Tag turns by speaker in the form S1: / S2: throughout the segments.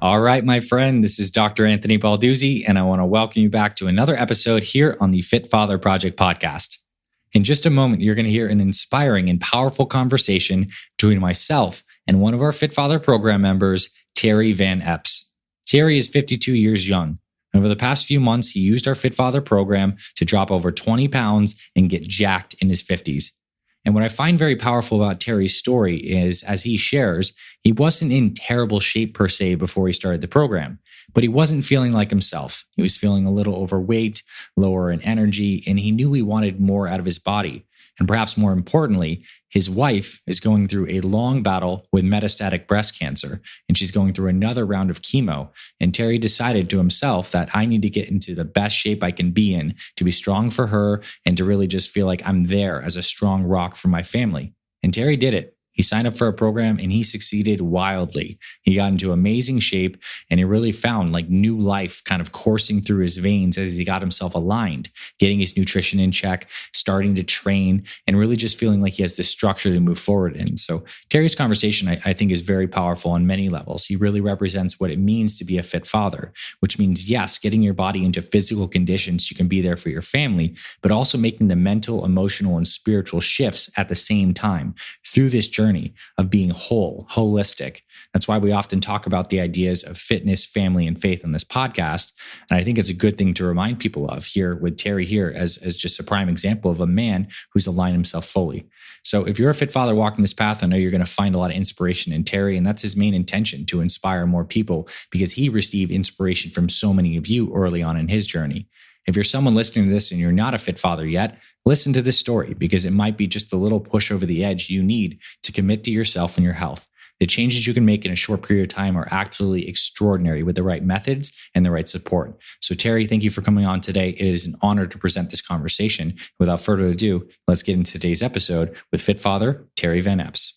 S1: All right, my friend, this is Dr. Anthony Balduzzi, and I want to welcome you back to another episode here on the Fit Father Project podcast. In just a moment, you're going to hear an inspiring and powerful conversation between myself and one of our Fit Father program members, Terry Van Epps. Terry is 52 years young. And over the past few months, he used our Fit Father program to drop over 20 pounds and get jacked in his 50s. And what I find very powerful about Terry's story is, as he shares, he wasn't in terrible shape per se before he started the program, but he wasn't feeling like himself. He was feeling a little overweight, lower in energy, and he knew he wanted more out of his body. And perhaps more importantly, his wife is going through a long battle with metastatic breast cancer, and she's going through another round of chemo. And Terry decided to himself that I need to get into the best shape I can be in to be strong for her and to really just feel like I'm there as a strong rock for my family. And Terry did it. He signed up for a program and he succeeded wildly. He got into amazing shape and he really found like new life kind of coursing through his veins as he got himself aligned, getting his nutrition in check, starting to train, and really just feeling like he has the structure to move forward in. So Terry's conversation, I think, is very powerful on many levels. He really represents what it means to be a fit father, which means, yes, getting your body into physical conditions you can be there for your family, but also making the mental, emotional, and spiritual shifts at the same time through this journey of being whole, holistic. That's why we often talk about the ideas of fitness, family, and faith on this podcast. And I think it's a good thing to remind people of here with Terry here as just a prime example of a man who's aligned himself fully. So if you're a fit father walking this path, I know you're going to find a lot of inspiration in Terry, and that's his main intention, to inspire more people because he received inspiration from so many of you early on in his journey. If you're someone listening to this and you're not a fit father yet, listen to this story because it might be just a little push over the edge you need to commit to yourself and your health. The changes you can make in a short period of time are absolutely extraordinary with the right methods and the right support. So Terry, thank you for coming on today. It is an honor to present this conversation. Without further ado, let's get into today's episode with Fit Father, Terry Van Epps.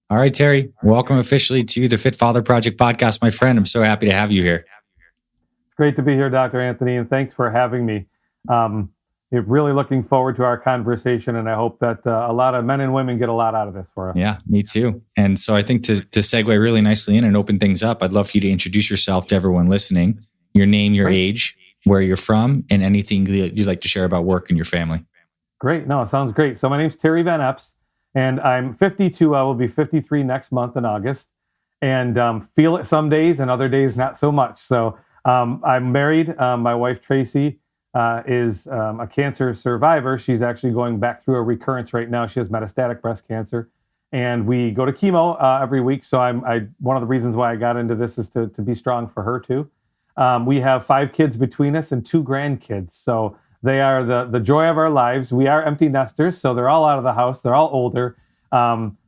S1: All right, Terry, welcome officially to the Fit Father Project podcast, my friend. I'm so happy to have you here.
S2: Great to be here, Dr. Anthony, and thanks for having me. Really looking forward to our conversation, and I hope that a lot of men and women get a lot out of this for us.
S1: Yeah, me too. And so I think to segue really nicely in and open things up, I'd love for you to introduce yourself to everyone listening, your name, your age, where you're from, and anything you'd like to share about work and your family.
S2: Great. No, it sounds great. So my name's Terry Van Epps, and I'm 52. I will be 53 next month in August, and feel it some days and other days not so much. So I'm married. My wife, Tracy, is a cancer survivor. She's actually going back through a recurrence right now. She has metastatic breast cancer, and we go to chemo every week. So one of the reasons why I got into this is to be strong for her too. We have 5 kids between us and 2 grandkids. So they are the joy of our lives. We are empty nesters, so they're all out of the house. They're all older.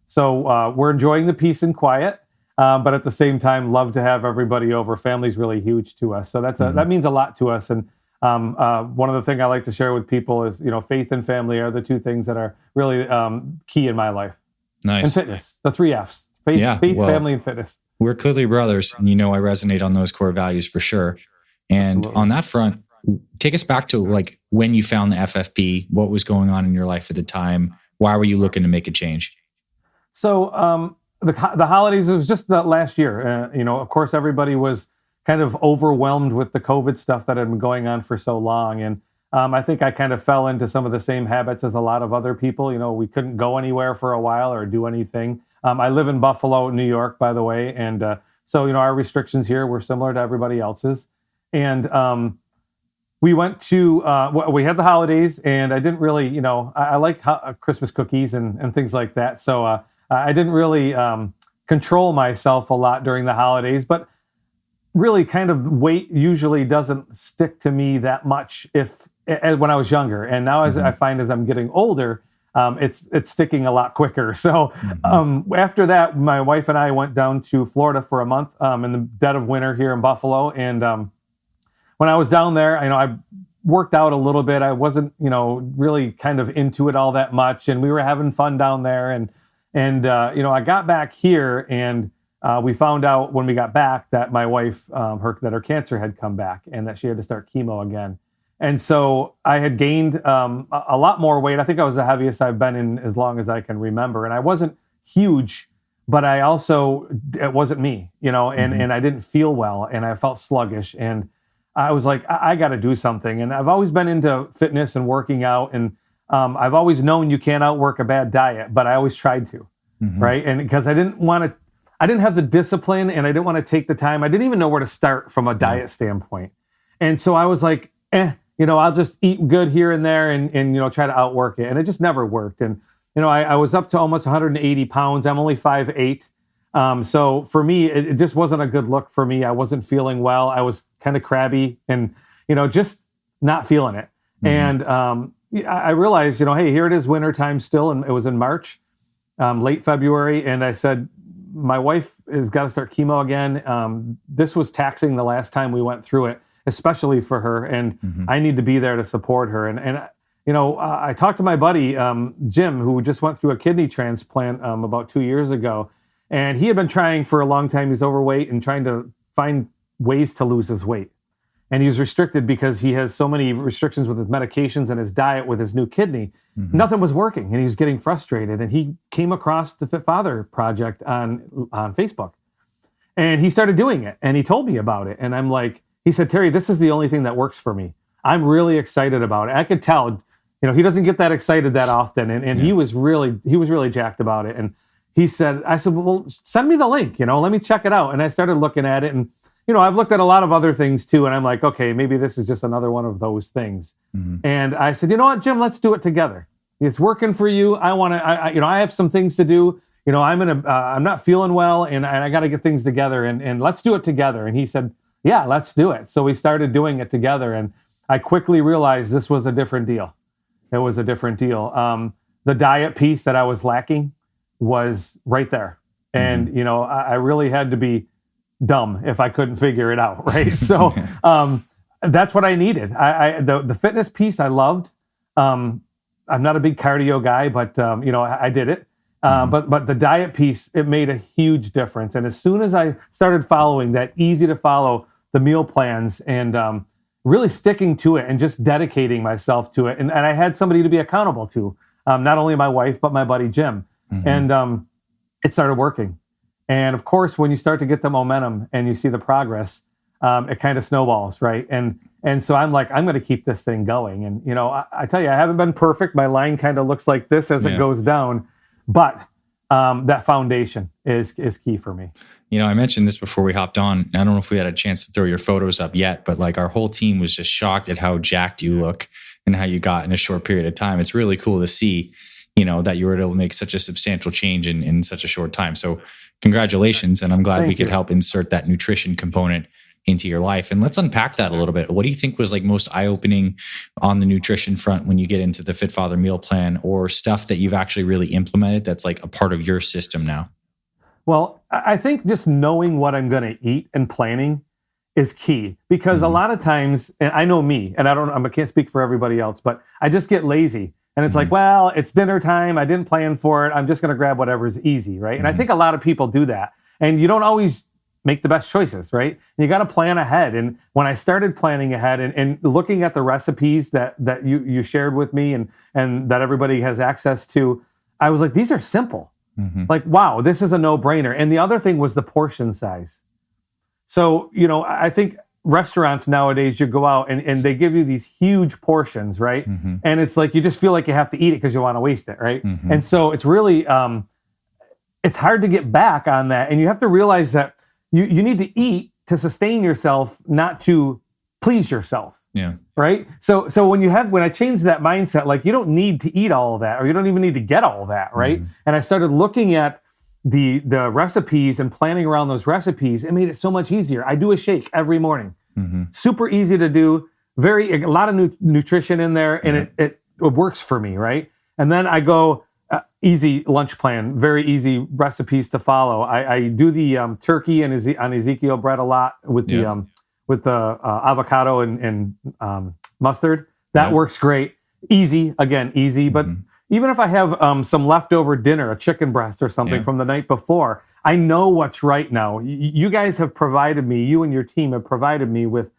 S2: So we're enjoying the peace and quiet. But at the same time, love to have everybody over. Family's really huge to us. So that means a lot to us. And one of the things I like to share with people is, faith and family are the 2 things that are really key in my life.
S1: Nice.
S2: And fitness, the 3 Fs, faith, family, and fitness.
S1: We're clearly brothers, and I resonate on those core values for sure. And on that front, take us back to like when you found the FFP, what was going on in your life at the time? Why were you looking to make a change?
S2: So, the holidays, it was just that last year. Of course, everybody was kind of overwhelmed with the COVID stuff that had been going on for so long. And I think I kind of fell into some of the same habits as a lot of other people. We couldn't go anywhere for a while or do anything. I live in Buffalo, New York, by the way. And so, our restrictions here were similar to everybody else's. And we went to, we had the holidays, and I didn't really, I like Christmas cookies and things like that. So I didn't really control myself a lot during the holidays, but really kind of weight usually doesn't stick to me that much when I was younger. And now as I find as I'm getting older, it's sticking a lot quicker. So after that, my wife and I went down to Florida for a month in the dead of winter here in Buffalo. And when I was down there, I worked out a little bit. I wasn't, really kind of into it all that much. And we were having fun down there. And I got back here, and we found out when we got back that my wife, her cancer had come back and that she had to start chemo again. And so I had gained a lot more weight. I think I was the heaviest I've been in as long as I can remember. And I wasn't huge, but it wasn't me, and I didn't feel well, and I felt sluggish, and I was like, I got to do something. And I've always been into fitness and working out, and I've always known you can't outwork a bad diet, but I always tried to, right? And because I didn't have the discipline, and I didn't want to take the time. I didn't even know where to start from a diet standpoint. And so I was like, I'll just eat good here and there and try to outwork it. And it just never worked. And, I was up to almost 180 pounds. I'm only 5'8". So for me, it just wasn't a good look for me. I wasn't feeling well. I was kind of crabby and, just not feeling it. And I realized, hey, here it is wintertime still. And it was in March, late February. And I said, my wife has got to start chemo again. This was taxing the last time we went through it, especially for her. And I need to be there to support her. And I talked to my buddy, Jim, who just went through a kidney transplant about 2 years ago. And he had been trying for a long time. He's overweight and trying to find ways to lose his weight. And he was restricted because he has so many restrictions with his medications and his diet with his new kidney. Nothing was working, and he was getting frustrated. And he came across the Fit Father Project on Facebook. And he started doing it, and he told me about it. And I'm like, he said, Terry, this is the only thing that works for me. I'm really excited about it. I could tell, he doesn't get that excited that often. And he was really jacked about it. And I said, well, send me the link, let me check it out. And I started looking at it, and, I've looked at a lot of other things too. And I'm like, okay, maybe this is just another one of those things. And I said, you know what, Jim, let's do it together. It's working for you. I have some things to do. I'm not feeling well, and I got to get things together, and let's do it together. And he said, yeah, let's do it. So we started doing it together, and I quickly realized this was a different deal. It was a different deal. The diet piece that I was lacking was right there. And, I really had to be dumb if I couldn't figure it out. Right. So, that's what I needed. The fitness piece I loved. I'm not a big cardio guy, but, I did it. But the diet piece, it made a huge difference. And as soon as I started following that easy to follow the meal plans and, really sticking to it and just dedicating myself to it. And I had somebody to be accountable to, not only my wife, but my buddy, Jim. And it started working. And of course, when you start to get the momentum and you see the progress, it kind of snowballs, right? And so I'm like, I'm going to keep this thing going. And, I tell you, I haven't been perfect. My line kind of looks like this as it goes down. But that foundation is key for me.
S1: I mentioned this before we hopped on. I don't know if we had a chance to throw your photos up yet, but like our whole team was just shocked at how jacked you look and how you got in a short period of time. It's really cool to see, that you were able to make such a substantial change in such a short time. So congratulations. And I'm glad we could help insert that nutrition component into your life. And let's unpack that a little bit. What do you think was like most eye-opening on the nutrition front when you get into the Fit Father meal plan, or stuff that you've actually really implemented that's like a part of your system now?
S2: Well, I think just knowing what I'm going to eat and planning is key, because a lot of times, and I know me, and I can't speak for everybody else, but I just get lazy. And it's like, well, it's dinner time. I didn't plan for it. I'm just going to grab whatever's easy, right? And I think a lot of people do that. And you don't always make the best choices, right? And you got to plan ahead. And when I started planning ahead and looking at the recipes that you shared with me and that everybody has access to, I was like, these are simple. Like, wow, this is a no-brainer. And the other thing was the portion size. So, I think restaurants nowadays, you go out and they give you these huge portions, right? And it's like, you just feel like you have to eat it because you want to waste it, right? And so it's really, it's hard to get back on that. And you have to realize that you need to eat to sustain yourself, not to please yourself.
S1: Yeah.
S2: Right. So when I changed that mindset, like, you don't need to eat all of that, or you don't even need to get all of that. Right. And I started looking at the recipes and planning around those recipes. It made it so much easier. I do a shake every morning. Super easy to do. A lot of nutrition in there, and it works for me. Right. And then I go easy lunch plan, very easy recipes to follow. I do the turkey and on Ezekiel bread a lot with the avocado and mustard. That works great. Easy. But even if I have some leftover dinner, a chicken breast or something from the night before, I know what's right now. You guys have provided me, you and your team have provided me with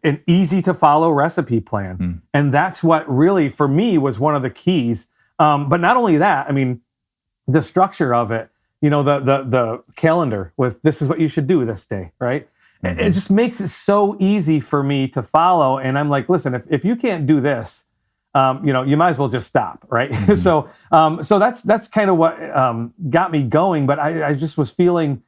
S2: an easy to follow recipe plan. And that's what really, for me, was one of the keys. But not only that, I mean, the structure of it, the calendar with this is what you should do this day, right? It just makes it so easy for me to follow. And I'm like, listen, if you can't do this, you might as well just stop, right? So that's kind of what got me going. But I just was feeling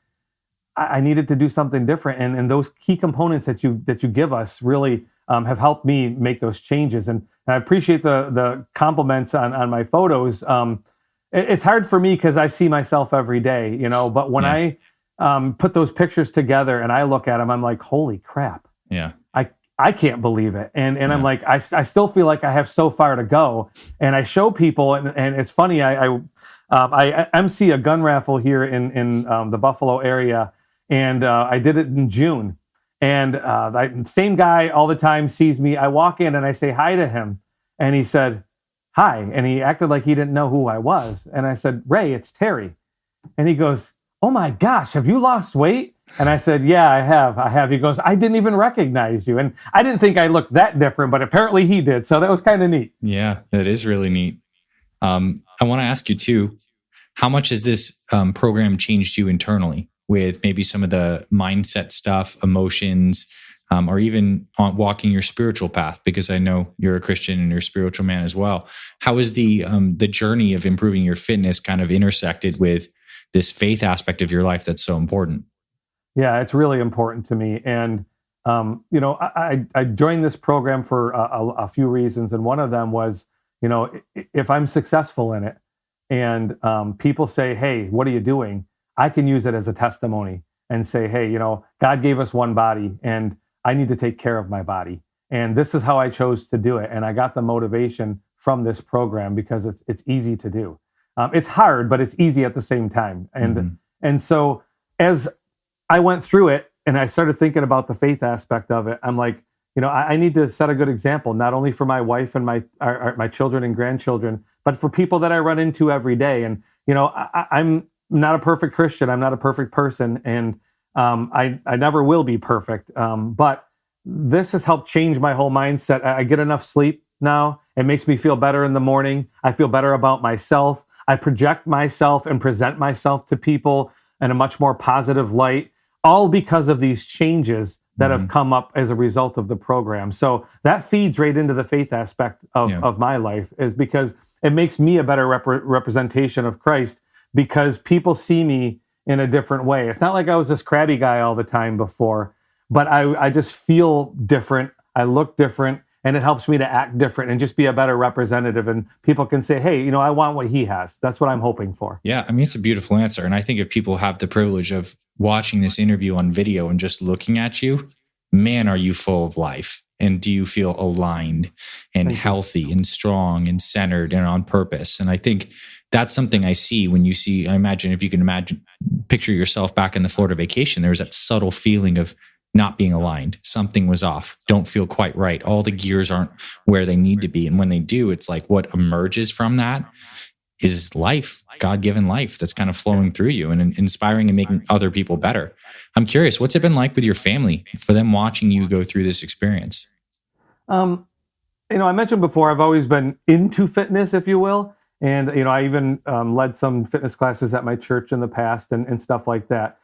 S2: I needed to do something different, and those key components that you give us really have helped me make those changes. And I appreciate the compliments on my photos. It's hard for me because I see myself every day, But when I put those pictures together and I look at them, I'm like, holy crap!
S1: Yeah,
S2: I can't believe it. And I'm like, I still feel like I have so far to go. And I show people, and it's funny. I MC a gun raffle here in the Buffalo area. And I did it in June. And the same guy all the time sees me. I walk in and I say hi to him. And he said, hi. And he acted like he didn't know who I was. And I said, Ray, it's Terry. And he goes, oh my gosh, have you lost weight? And I said, yeah, I have. He goes, I didn't even recognize you. And I didn't think I looked that different, but apparently he did. So that was kind of neat.
S1: Yeah, that is really neat. I want to ask you too, how much has this program changed you internally with maybe some of the mindset stuff, emotions, or even on walking your spiritual path? Because I know you're a Christian and you're a spiritual man as well. How is the journey of improving your fitness kind of intersected with this faith aspect of your life that's so important?
S2: Yeah, it's really important to me. And, I joined this program for a few reasons. And one of them was, if I'm successful in it and people say, hey, what are you doing? I can use it as a testimony and say, hey, God gave us one body and I need to take care of my body. And this is how I chose to do it. And I got the motivation from this program because it's easy to do. It's hard, but it's easy at the same time. And so as I went through it and I started thinking about the faith aspect of it, I'm like, I need to set a good example, not only for my wife and my children and grandchildren, but for people that I run into every day. And, I'm not a perfect Christian. I'm not a perfect person. And I never will be perfect. But this has helped change my whole mindset. I get enough sleep now. It makes me feel better in the morning. I feel better about myself. I project myself and present myself to people in a much more positive light, all because of these changes that have come up as a result of the program. So that feeds right into the faith aspect of my life, is because it makes me a better representation of Christ, because people see me in a different way. It's not like I was this crabby guy all the time before, but I just feel different. I look different, and it helps me to act different and just be a better representative. And people can say, hey, I want what he has. That's what I'm hoping for.
S1: Yeah, I mean, it's a beautiful answer. And I think if people have the privilege of watching this interview on video and just looking at you, man, are you full of life? And do you feel aligned and healthy and strong and centered and on purpose? And I think that's something I see when you see, I imagine if you can picture yourself back in the Florida vacation, there's that subtle feeling of not being aligned. Something was off. Don't feel quite right. All the gears aren't where they need to be. And when they do, it's like what emerges from that is life, God-given life that's kind of flowing through you and inspiring and making other people better. I'm curious, what's it been like with your family for them watching you go through this experience?
S2: I mentioned before, I've always been into fitness, if you will. And, I even led some fitness classes at my church in the past and stuff like that.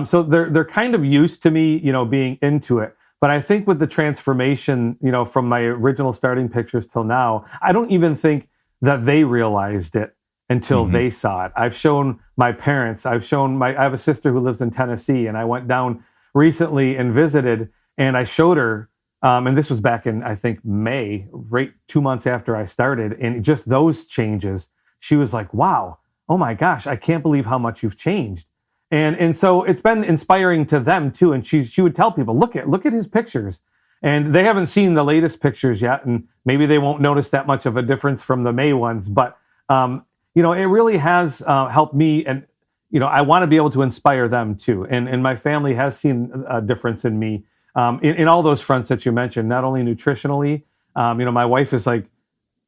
S2: So they're kind of used to me, being into it. But I think with the transformation, from my original starting pictures till now, I don't even think that they realized it until they saw it. I've shown my parents, I have a sister who lives in Tennessee, and I went down recently and visited, and I showed her, and this was back in, I think, May, right 2 months after I started. And just those changes, she was like, wow, oh my gosh, I can't believe how much you've changed. And so it's been inspiring to them too. And she would tell people, look at his pictures. And they haven't seen the latest pictures yet, and maybe they won't notice that much of a difference from the May ones. But it really has helped me, and I want to be able to inspire them too. And my family has seen a difference in me in all those fronts that you mentioned. Not only nutritionally, my wife is like,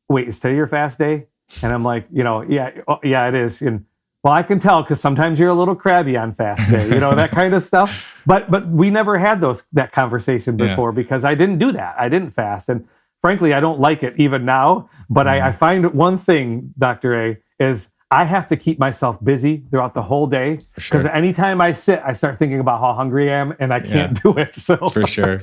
S2: "Wait, is today your fast day?" And I'm like, yeah, it is. And well, I can tell because sometimes you're a little crabby on fast day, that kind of stuff. But we never had that conversation before because I didn't do that. I didn't fast. And frankly, I don't like it even now. But I find one thing, Dr. A, is I have to keep myself busy throughout the whole day, because anytime I sit, I start thinking about how hungry I am, and I can't do it. So
S1: for sure.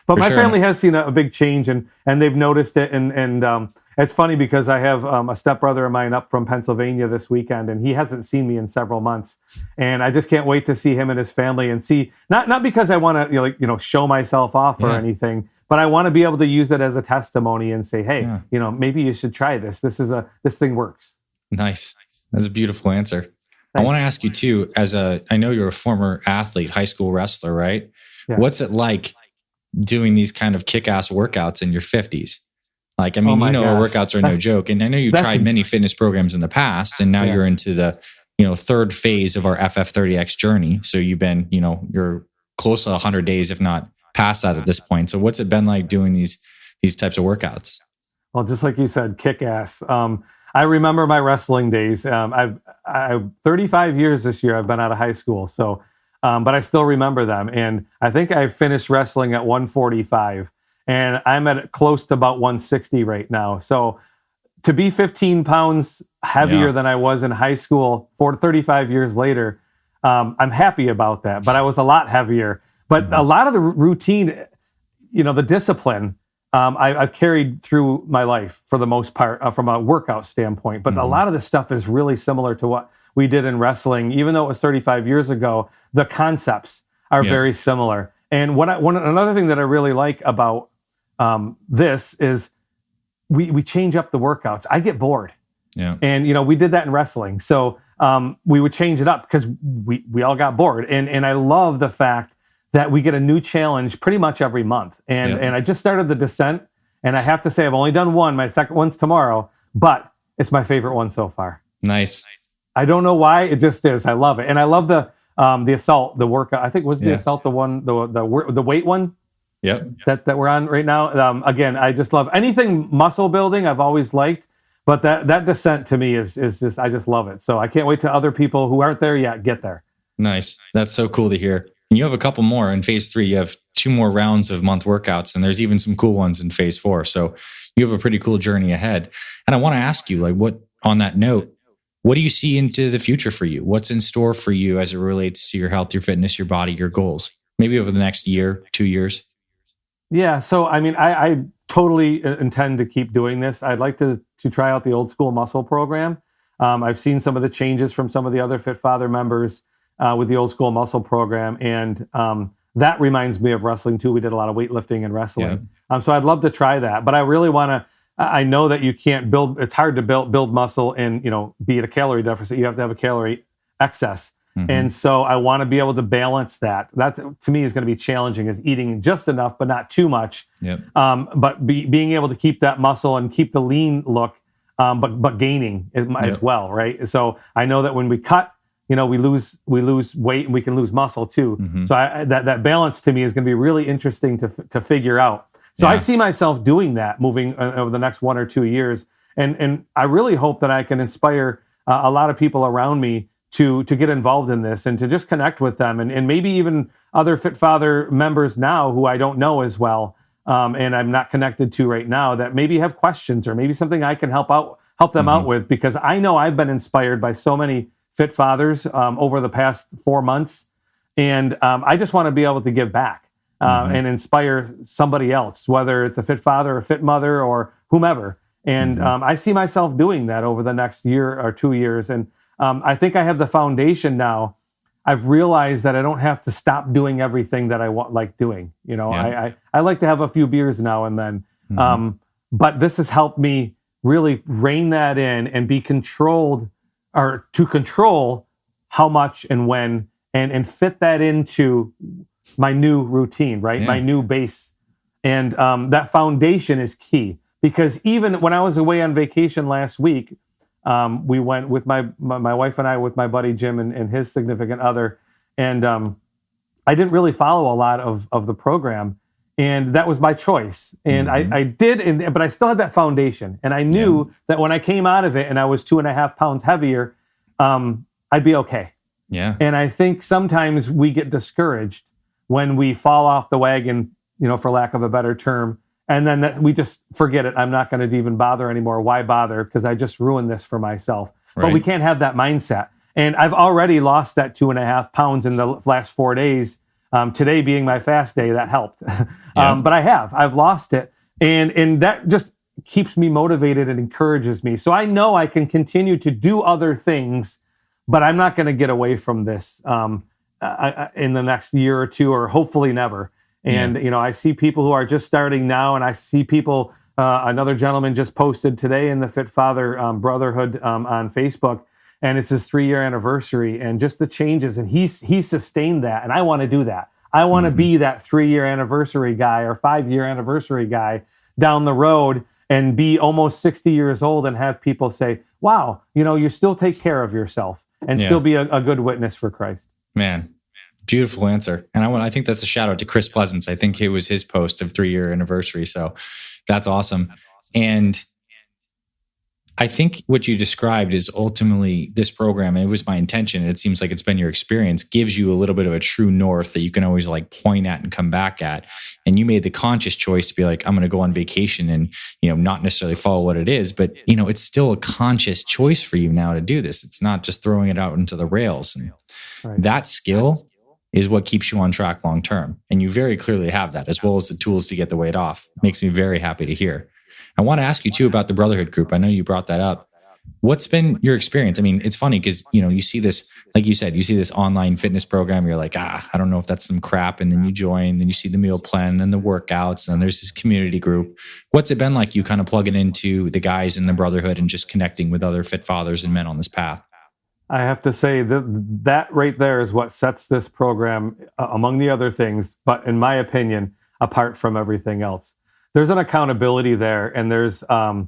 S2: But my family has seen a big change, and they've noticed it. And it's funny because I have a stepbrother of mine up from Pennsylvania this weekend, and he hasn't seen me in several months. And I just can't wait to see him and his family, and see, not because I want to show myself off or anything, but I want to be able to use it as a testimony and say, hey, maybe you should try this. This thing works.
S1: Nice. That's a beautiful answer. Thanks. I want to ask you too, I know you're a former athlete, high school wrestler, right? Yeah. What's it like doing these kind of kick-ass workouts in your 50s? Like, I mean, our workouts are no joke. And I know you've tried many fitness programs in the past, and now you're into the, third phase of our FF30X journey. So you've been, you're close to 100 days, if not past that at this point. So what's it been like doing these types of workouts?
S2: Well, just like you said, kick-ass. I remember my wrestling days. I've 35 years this year I've been out of high school. So, but I still remember them. And I think I finished wrestling at 145, and I'm at close to about 160 right now. So to be 15 pounds heavier than I was in high school 35 years later, I'm happy about that. But I was a lot heavier. But a lot of the routine, the discipline, I've carried through my life for the most part from a workout standpoint. But a lot of the stuff is really similar to what we did in wrestling. Even though it was 35 years ago, the concepts are very similar. And another thing that I really like about this is we change up the workouts. I get bored. Yeah. And, we did that in wrestling. So we would change it up because we all got bored. And I love the fact that we get a new challenge pretty much every month. And I just started the descent, and I have to say I've only done one. My second one's tomorrow, but it's my favorite one so far.
S1: Nice.
S2: I don't know why, it just is. I love it. And I love the assault, the workout. I think the assault, the one, the weight one.
S1: Yep.
S2: That we're on right now. Again, I just love anything muscle building. I've always liked, but that descent to me is just, I just love it. So I can't wait to other people who aren't there yet get there.
S1: Nice. That's so cool to hear. And you have a couple more in phase 3. You have 2 more rounds of month workouts, and there's even some cool ones in phase 4. So you have a pretty cool journey ahead. And I want to ask you, on that note, what do you see into the future for you? What's in store for you as it relates to your health, your fitness, your body, your goals? Maybe over the next year, 2 years?
S2: Yeah. So, I mean, I totally intend to keep doing this. I'd like to try out the old school muscle program. I've seen some of the changes from some of the other Fit Father members with the old school muscle program. And that reminds me of wrestling too. We did a lot of weightlifting and wrestling. Yeah. So I'd love to try that, but I really want to, I know that you can't it's hard to build muscle and, be at a calorie deficit. You have to have a calorie excess. Mm-hmm. And so I want to be able to balance that. That to me is going to be challenging, is eating just enough, but not too much. Yep. But being able to keep that muscle and keep the lean look, but gaining as well. Right. So I know that when we cut, we lose weight and we can lose muscle too. Mm-hmm. So that balance to me is going to be really interesting to figure out. So I see myself doing that, moving over the next 1 or 2 years. And I really hope that I can inspire a lot of people around me to get involved in this and to just connect with them. And maybe even other Fit Father members now who I don't know as well, and I'm not connected to right now, that maybe have questions or maybe something I can help them out with, because I know I've been inspired by so many Fit Fathers over the past 4 months. And I just want to be able to give back and inspire somebody else, whether it's a Fit Father or Fit Mother or whomever. And I see myself doing that over the next year or 2 years. And I think I have the foundation now. I've realized that I don't have to stop doing everything that I like doing. I like to have a few beers now and then. But this has helped me really rein that in and be controlled, or to control how much and when, and fit that into my new routine, right? Yeah. My new base. And that foundation is key, because even when I was away on vacation last week, we went with my wife and I with my buddy Jim and his significant other. And I didn't really follow a lot of the program, and that was my choice. And I did, but I still had that foundation. And I knew that when I came out of it and I was 2.5 pounds heavier, I'd be okay. Yeah. And I think sometimes we get discouraged when we fall off the wagon, for lack of a better term. And then we just forget it. I'm not going to even bother anymore. Why bother? Because I just ruined this for myself. But we can't have that mindset. And I've already lost that 2.5 pounds in the last 4 days. Today being my fast day, that helped. But I've lost it. And that just keeps me motivated and encourages me. So I know I can continue to do other things, but I'm not going to get away from this in the next year or two, or hopefully never. And, I see people who are just starting now, and I see people, another gentleman just posted today in the Fit Father Brotherhood on Facebook, and it's his 3-year anniversary, and just the changes, and he's sustained that, and I want to do that. I want to be that 3-year anniversary guy or 5-year anniversary guy down the road and be almost 60 years old and have people say, wow, you still take care of yourself and still be a good witness for Christ.
S1: Man, beautiful answer. And I think that's a shout out to Chris Pleasance. I think it was his post of 3-year anniversary. So that's awesome. And I think what you described is ultimately this program, and it was my intention, and it seems like it's been your experience, gives you a little bit of a true north that you can always like point at and come back at. And you made the conscious choice to be like, I'm going to go on vacation and, not necessarily follow what it is, but it's still a conscious choice for you now to do this. It's not just throwing it out into the rails. And that skill is what keeps you on track long term. And you very clearly have that, as well as the tools to get the weight off. Makes me very happy to hear. I want to ask you too about the Brotherhood group. I know you brought that up. What's been your experience? I mean, it's funny because, you see this, like you said, you see this online fitness program. You're like, I don't know if that's some crap. And then you join, then you see the meal plan and the workouts, and there's this community group. What's it been like you kind of plugging into the guys in the Brotherhood and just connecting with other fit fathers and men on this path?
S2: I have to say that right there is what sets this program, among the other things, but in my opinion, apart from everything else. There's an accountability there, and there's a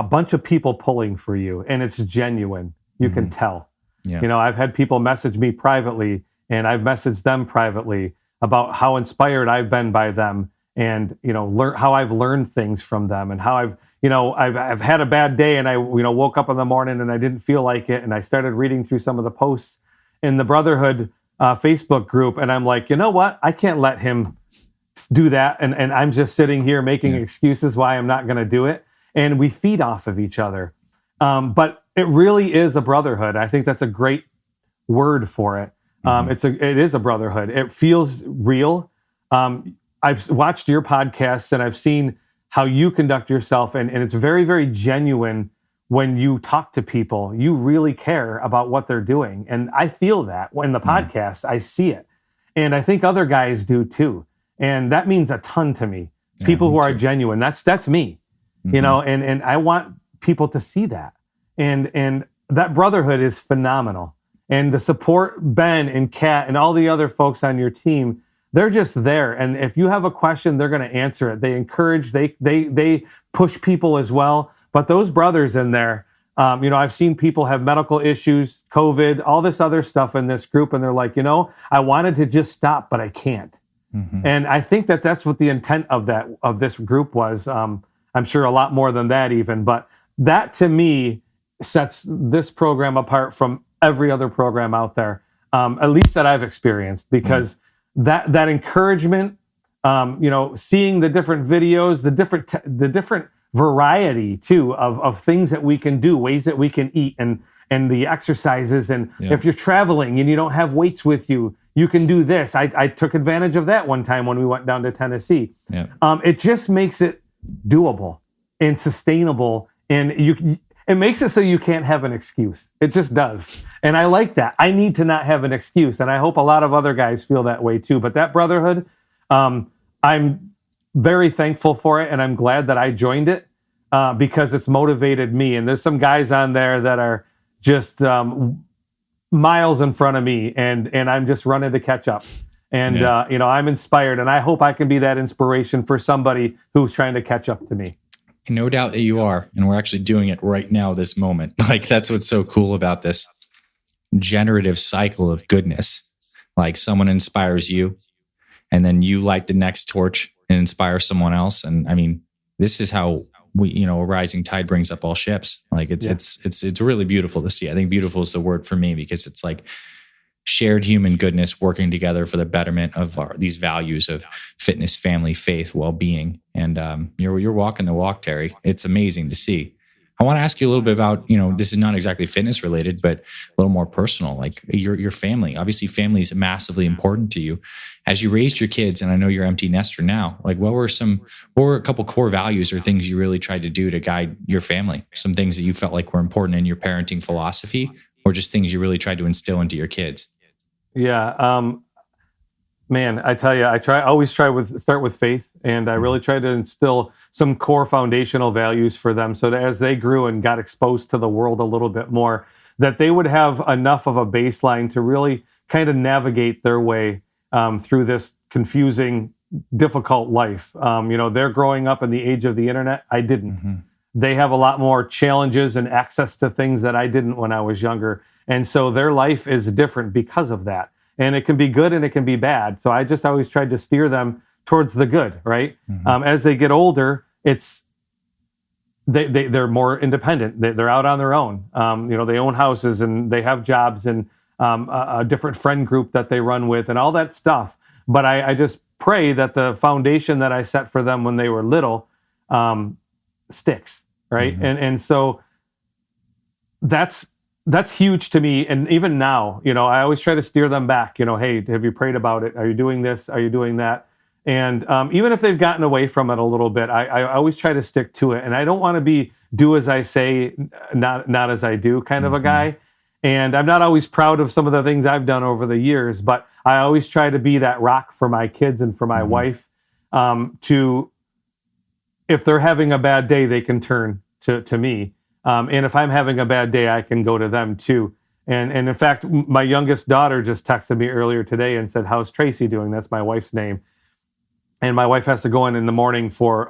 S2: bunch of people pulling for you, and it's genuine. You can tell. Yeah. I've had people message me privately, and I've messaged them privately about how inspired I've been by them, and how I've learned things from them, and how I've had a bad day, and I woke up in the morning and I didn't feel like it, and I started reading through some of the posts in the Brotherhood Facebook group, and I'm like, you know what? I can't let him do that, and I'm just sitting here making excuses why I'm not going to do it. And we feed off of each other, but it really is a brotherhood. I think that's a great word for it. It is a brotherhood. It feels real. I've watched your podcasts, and I've seen how you conduct yourself, and it's very, very genuine when you talk to people. You really care about what they're doing, and I feel that when the podcasts, I see it, and I think other guys do too. And that means a ton to me. People who are genuine. That's me, and I want people to see that. And that brotherhood is phenomenal. And the support, Ben and Kat and all the other folks on your team, they're just there. And if you have a question, they're going to answer it. They encourage, they push people as well. But those brothers in there, I've seen people have medical issues, COVID, all this other stuff in this group. And they're like, I wanted to just stop, but I can't. And I think that's what the intent of this group was. I'm sure a lot more than that even, but that to me sets this program apart from every other program out there, at least that I've experienced, because that encouragement, seeing the different videos, the different variety too of things that we can do, ways that we can eat, and the exercises, and if you're traveling and you don't have weights with you, you can do this. I took advantage of that one time when we went down to Tennessee. It just makes it doable and sustainable, and it makes it so you can't have an excuse. It just does. And I like that. I need to not have an excuse, and I hope a lot of other guys feel that way too. But that brotherhood, I'm very thankful for it, and I'm glad that I joined it because it's motivated me. And there's some guys on there that are just miles in front of me, and I'm just running to catch up. And I'm inspired, and I hope I can be that inspiration for somebody who's trying to catch up to me.
S1: No doubt that you are, and we're actually doing it right now, this moment. Like, that's what's so cool about this generative cycle of goodness. Like, someone inspires you, and then you light the next torch and inspire someone else. And I mean, this is how a rising tide brings up all ships. Like, it's really beautiful to see. I think beautiful is the word for me, because it's like shared human goodness working together for the betterment of these values of fitness, family, faith, well-being. And you're walking the walk, Terry. It's amazing to see. I want to ask you a little bit about, this is not exactly fitness related, but a little more personal, like your family. Obviously, family is massively important to you. As you raised your kids, and I know you're empty nester now, like what were a couple core values or things you really tried to do to guide your family? Some things that you felt like were important in your parenting philosophy, or just things you really tried to instill into your kids?
S2: Yeah. Man, I tell you, always start with faith, and I really try to instill some core foundational values for them, so that as they grew and got exposed to the world a little bit more, that they would have enough of a baseline to really kind of navigate their way through this confusing, difficult life. They're growing up in the age of the internet. I didn't.
S1: Mm-hmm.
S2: They have a lot more challenges and access to things that I didn't when I was younger, and so their life is different because of that. And it can be good and it can be bad. So I just always tried to steer them towards the good, right?
S1: Mm-hmm.
S2: As they get older, they're more independent. They're out on their own. They own houses and they have jobs and a different friend group that they run with and all that stuff. But I just pray that the foundation that I set for them when they were little sticks, right?
S1: Mm-hmm.
S2: And so that's huge to me. And even now, I always try to steer them back, hey, have you prayed about it? Are you doing this? Are you doing that? And even if they've gotten away from it a little bit, I always try to stick to it. And I don't want to be do as I say, not as I do kind of a guy. And I'm not always proud of some of the things I've done over the years, but I always try to be that rock for my kids and for my wife if they're having a bad day, they can turn to me. And if I'm having a bad day, I can go to them too. And in fact, my youngest daughter just texted me earlier today and said, "How's Tracy doing?" That's my wife's name. And my wife has to go in the morning for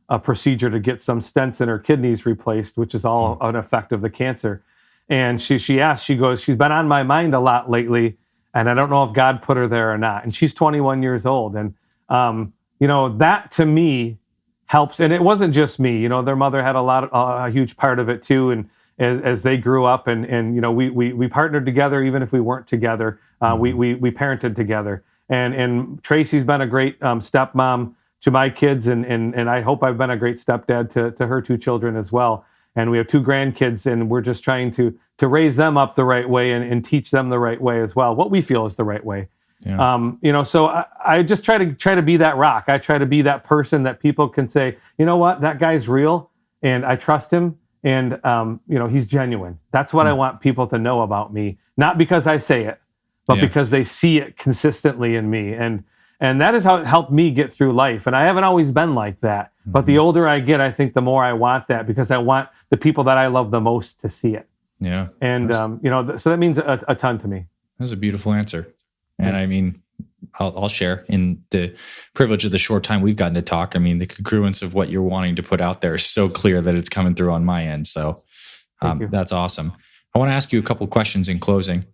S2: a procedure to get some stents in her kidneys replaced, which is all an effect of the cancer. And she asked, she goes, "She's been on my mind a lot lately, and I don't know if God put her there or not." And she's 21 years old. And, that to me helps. And it wasn't just me, their mother had a huge part of it too. And as they grew up and we partnered together, even if we weren't together, we parented together. And Tracy's been a great stepmom to my kids. And I hope I've been a great stepdad to her two children as well. And we have two grandkids, and we're just trying to raise them up the right way and teach them the right way as well, what we feel is the right way.
S1: Yeah.
S2: So I just try to be that rock. I try to be that person that people can say, you know what, that guy's real, and I trust him, and he's genuine. That's what I want people to know about me, not because I say it, but because they see it consistently in me. And that is how it helped me get through life. And I haven't always been like that. But the older I get, I think the more I want that, because I want the people that I love the most to see it.
S1: Yeah.
S2: And, so that means a ton to me.
S1: That's a beautiful answer. And I mean, I'll share in the privilege of the short time we've gotten to talk. I mean, the congruence of what you're wanting to put out there is so clear that it's coming through on my end. So that's awesome. I want to ask you a couple questions in closing.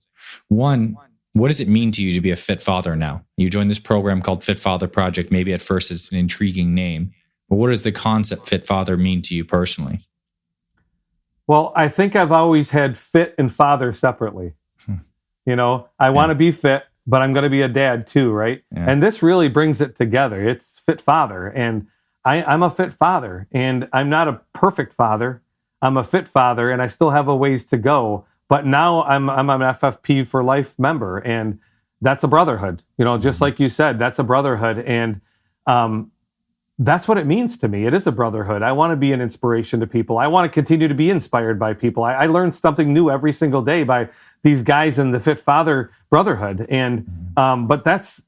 S1: One, what does it mean to you to be a fit father now? You joined this program called Fit Father Project. Maybe at first it's an intriguing name, but what does the concept fit father mean to you personally?
S2: Well, I think I've always had fit and father separately. I want to be fit, but I'm going to be a dad too, right? Yeah. And this really brings it together. It's fit father, and I'm a fit father, and I'm not a perfect father. I'm a fit father, and I still have a ways to go. But now I'm an FFP for life member, and that's a brotherhood. Just like you said, that's a brotherhood, and that's what it means to me. It is a brotherhood. I want to be an inspiration to people. I want to continue to be inspired by people. I learn something new every single day by these guys in the Fit Father Brotherhood. And but that's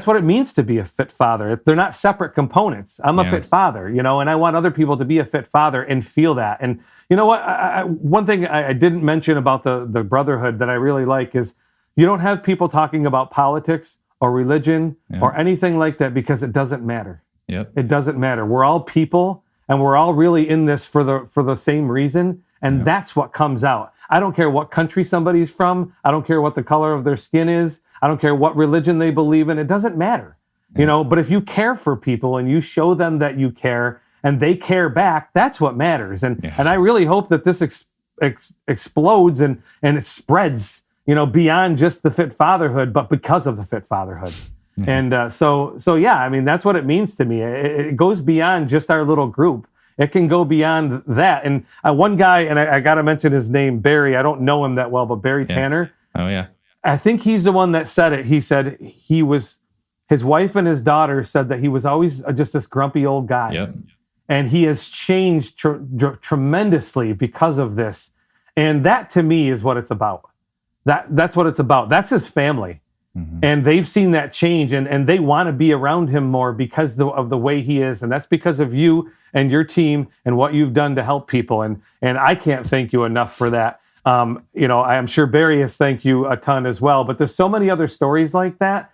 S2: what it means to be a fit father. They're not separate components. I'm a fit father, and I want other people to be a fit father and feel that. And you know what? One thing I didn't mention about the brotherhood that I really like is you don't have people talking about politics or religion or anything like that, because it doesn't matter.
S1: Yep.
S2: It doesn't matter. We're all people, and we're all really in this for the same reason. And that's what comes out. I don't care what country somebody's from. I don't care what the color of their skin is. I don't care what religion they believe in. It doesn't matter, but if you care for people and you show them that you care and they care back, that's what matters. And I really hope that this explodes and it spreads, beyond just the fit fatherhood, but because of the fit fatherhood. And so I mean, that's what it means to me. It goes beyond just our little group. it can go beyond that. And one guy, and I got to mention his name, Barry. I don't know him that well, but Barry Tanner.
S1: Oh yeah.
S2: I think he's the one that said it. He said his wife and his daughter said that he was always just this grumpy old guy.
S1: Yep.
S2: And he has changed tremendously because of this. And that to me is what it's about. That's what it's about. That's his family. Mm-hmm. And they've seen that change, and they want to be around him more because of the way he is. And that's because of you and your team and what you've done to help people. And I can't thank you enough for that. I am sure Barry has thanked you a ton as well, but there's so many other stories like that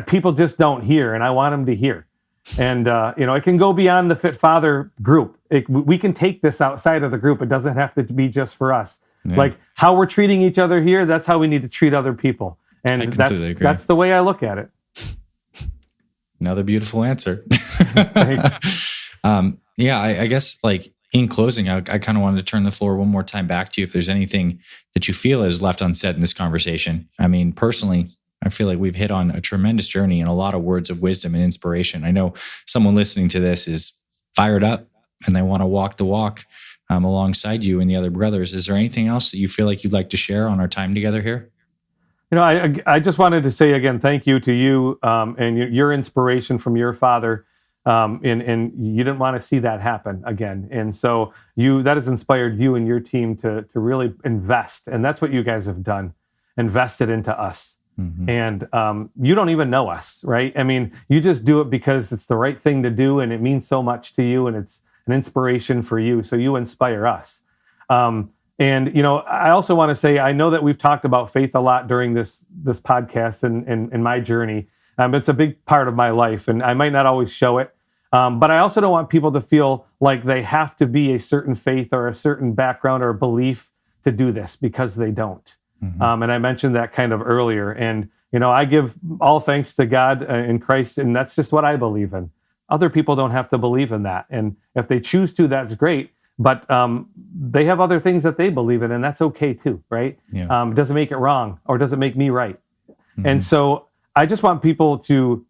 S2: people just don't hear, and I want them to hear. And, it can go beyond the Fit Father group. We can take this outside of the group. It doesn't have to be just for us. Yeah. Like how we're treating each other here, that's how we need to treat other people. And that's the way I look at it.
S1: Another beautiful answer. Thanks. I guess like in closing, I kind of wanted to turn the floor one more time back to you if there's anything that you feel is left unsaid in this conversation. I mean, personally, I feel like we've hit on a tremendous journey and a lot of words of wisdom and inspiration. I know someone listening to this is fired up and they want to walk the walk alongside you and the other brothers. Is there anything else that you feel like you'd like to share on our time together here?
S2: I just wanted to say again, thank you to you and your inspiration from your father. And you didn't want to see that happen again. And so that has inspired you and your team to really invest. And that's what you guys have done, invested into us. Mm-hmm. And you don't even know us, right? I mean, you just do it because it's the right thing to do and it means so much to you and it's an inspiration for you. So you inspire us. I also want to say, I know that we've talked about faith a lot during this podcast and my journey. It's a big part of my life and I might not always show it. But I also don't want people to feel like they have to be a certain faith or a certain background or belief to do this because they don't. Mm-hmm. And I mentioned that kind of earlier. And, I give all thanks to God in Christ, and that's just what I believe in. Other people don't have to believe in that. And if they choose to, that's great. But they have other things that they believe in, and that's okay too, right? Yeah. Doesn't make it wrong or doesn't make me right. Mm-hmm. And so I just want people to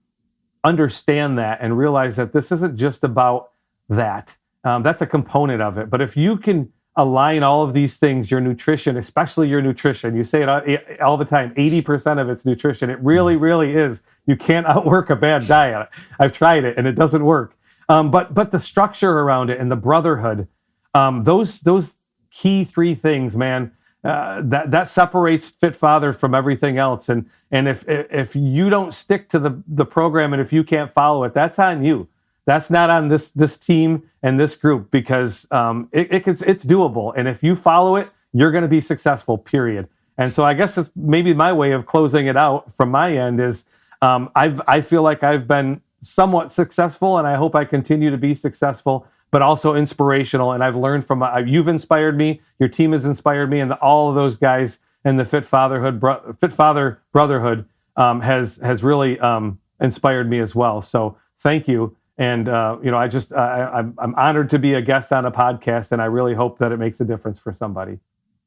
S2: understand that and realize that this isn't just about that. That's a component of it. But if you can align all of these things, your nutrition, especially your nutrition, you say it all the time, 80% of it's nutrition. It really, really is. You can't outwork a bad diet. I've tried it and it doesn't work. But the structure around it and the brotherhood, those key three things, man, that separates Fit Father from everything else. And if you don't stick to the program and if you can't follow it, that's on you. That's not on this team and this group because it's doable. And if you follow it, you're going to be successful, period. And so I guess it's maybe my way of closing it out from my end is I feel like I've been somewhat successful and I hope I continue to be successful, but also inspirational. And I've learned from, you've inspired me, your team has inspired me, and all of those guys in the Fit Father Brotherhood has really inspired me as well. So thank you. And, I'm honored to be a guest on a podcast, and I really hope that it makes a difference for somebody.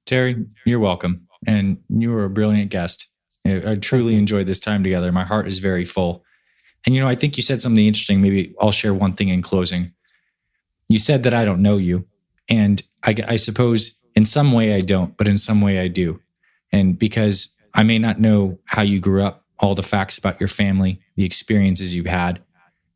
S1: Terry, you're welcome. And you were a brilliant guest. I truly enjoyed this time together. My heart is very full. And, I think you said something interesting. Maybe I'll share one thing in closing. You said that I don't know you. And I suppose in some way I don't, but in some way I do. And because I may not know how you grew up, all the facts about your family, the experiences you've had,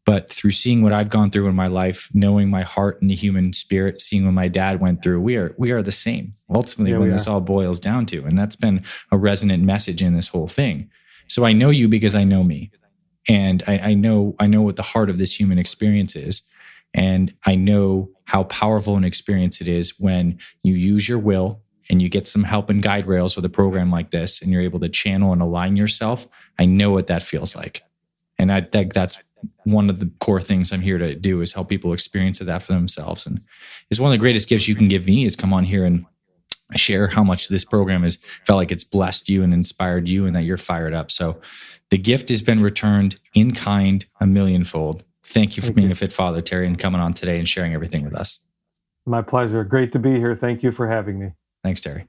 S1: but through seeing what I've gone through in my life, knowing my heart and the human spirit, seeing what my dad went through, we are the same. Ultimately, when this all boils down to, and that's been a resonant message in this whole thing. So I know you because I know me, and I know what the heart of this human experience is, and I know how powerful an experience it is when you use your will and you get some help and guide rails with a program like this, and you're able to channel and align yourself. I know what that feels like, and I think that's one of the core things I'm here to do is help people experience that for themselves. And it's one of the greatest gifts you can give me is come on here and share how much this program has felt like it's blessed you and inspired you and that you're fired up. So the gift has been returned in kind, a millionfold. Thank you for being a Fit Father, Terry, and coming on today and sharing everything with us.
S2: My pleasure. Great to be here. Thank you for having me.
S1: Thanks, Terry.